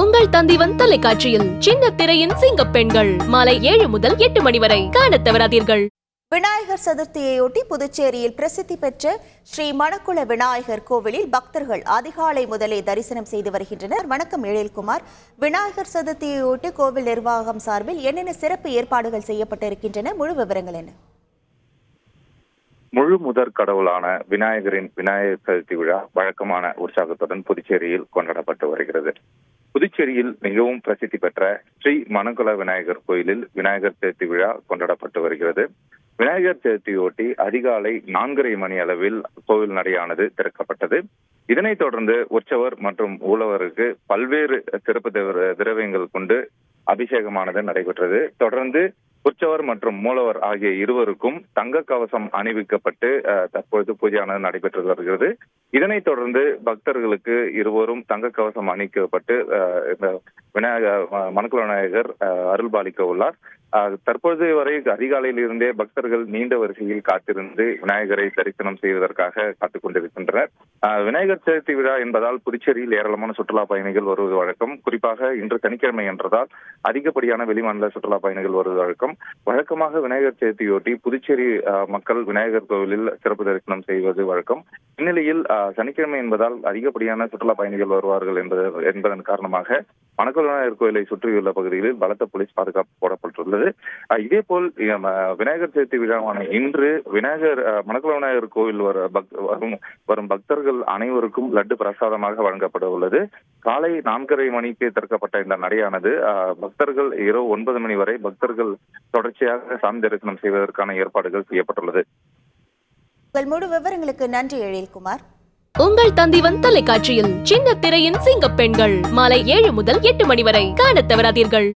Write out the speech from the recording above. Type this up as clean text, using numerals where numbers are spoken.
உங்கள் தந்திவன் தொலைக்காட்சியில் சின்ன திரையின் சிங்க பெண்கள் மாலை 7 முதல் 8 மணி வரை காணத் தவறாதீர்கள். விநாயகர் சதுர்த்தியையொட்டி புதுச்சேரியில் பிரசித்தி பெற்ற ஸ்ரீ மணக்குள விநாயகர் கோவிலில் பக்தர்கள் அதிகாலை முதலே தரிசனம் செய்து வருகின்றனர். வணக்கம் எழில்குமார். விநாயகர் சதுர்த்தியையொட்டி கோவில் நிர்வாகம் சார்பில் என்னென்ன சிறப்பு ஏற்பாடுகள் செய்யப்பட்டிருக்கின்றன? முழு விவரங்கள் என்ன? முழு முதற் கடவுளான விநாயகரின் விநாயகர் சதுர்த்தி விழா வழக்கமான உற்சாகத்துடன் புதுச்சேரியில் கொண்டாடப்பட்டு வருகிறது. புதுச்சேரியில் மிகவும் பிரசித்தி பெற்ற ஸ்ரீ மணக்குள விநாயகர் கோயிலில் விநாயகர் சதுர்த்தி விழா கொண்டாடப்பட்டு வருகிறது. விநாயகர் சதுர்த்தியொட்டி அதிகாலை 4:30 மணி அளவில் கோவில் நடையானது திறக்கப்பட்டது. இதனைத் தொடர்ந்து உற்சவர் மற்றும் ஊழவருக்கு பல்வேறு சிறப்பு திரவியங்கள் கொண்டு அபிஷேகமானது நடைபெற்றது. தொடர்ந்து உற்சவர் மற்றும் மூலவர் ஆகிய இருவருக்கும் தங்க கவசம் அணிவிக்கப்பட்டு தற்பொழுது பூஜையானது நடைபெற்று வருகிறது. இதனைத் தொடர்ந்து பக்தர்களுக்கு இருவரும் தங்க கவசம் அணிவிக்கப்பட்டு மணக்குள விநாயகர் அருள்பாலிக்க உள்ளார். தற்பொழுது வரை அதிகாலையில் இருந்தே பக்தர்கள் நீண்ட வரிசையில் காத்திருந்து விநாயகரை தரிசனம் செய்வதற்காக காத்துக் கொண்டிருக்கின்றனர். விநாயகர் சதுர்த்தி விழா என்பதால் புதுச்சேரியில் ஏராளமான சுற்றுலா பயணிகள் வருவது வழக்கம். குறிப்பாக இன்று சனிக்கிழமை என்றதால் அதிகப்படியான வெளிமாநில சுற்றுலா பயணிகள் வருவது வழக்கம். வழக்கமாக விநாயகர் சதுர்த்தியொட்டி புதுச்சேரி மக்கள் விநாயகர் கோவிலில் சிறப்பு தரிசனம் செய்வது வழக்கம். இந்நிலையில் சனிக்கிழமை என்பதால் அதிகப்படியான சுற்றுலா பயணிகள் வருவார்கள் என்பதன் காரணமாக மணக்குள விநாயகர் கோயிலை சுற்றியுள்ள பகுதிகளில் பலத்த போலீஸ் பாதுகாப்பு போடப்பட்டுள்ளது. இதேபோல் விநாயகர் சதுர்த்தி விழாவான இன்று மணக்குள விநாயகர் கோவில் வரும் பக்தர்கள் அனைவருக்கும் லட்டு பிரசாதமாக வழங்கப்பட உள்ளது. காலை 4:30 மணிக்கு திறக்கப்பட்ட இந்த நடையானது பக்தர்கள் இரவு 9 மணி வரை பக்தர்கள் தொடர்ச்சியாக சாமி தரிசனம் செய்வதற்கான ஏற்பாடுகள் செய்யப்பட்டுள்ளது. முழு விவரங்களுக்கு நன்றி எழில்குமார். உங்கள் தந்திவன் தொலைக்காட்சியில் சின்ன திரையின் சிங்க பெண்கள் மாலை 7 முதல் 8 மணி வரை காணத் தவறாதீர்கள்.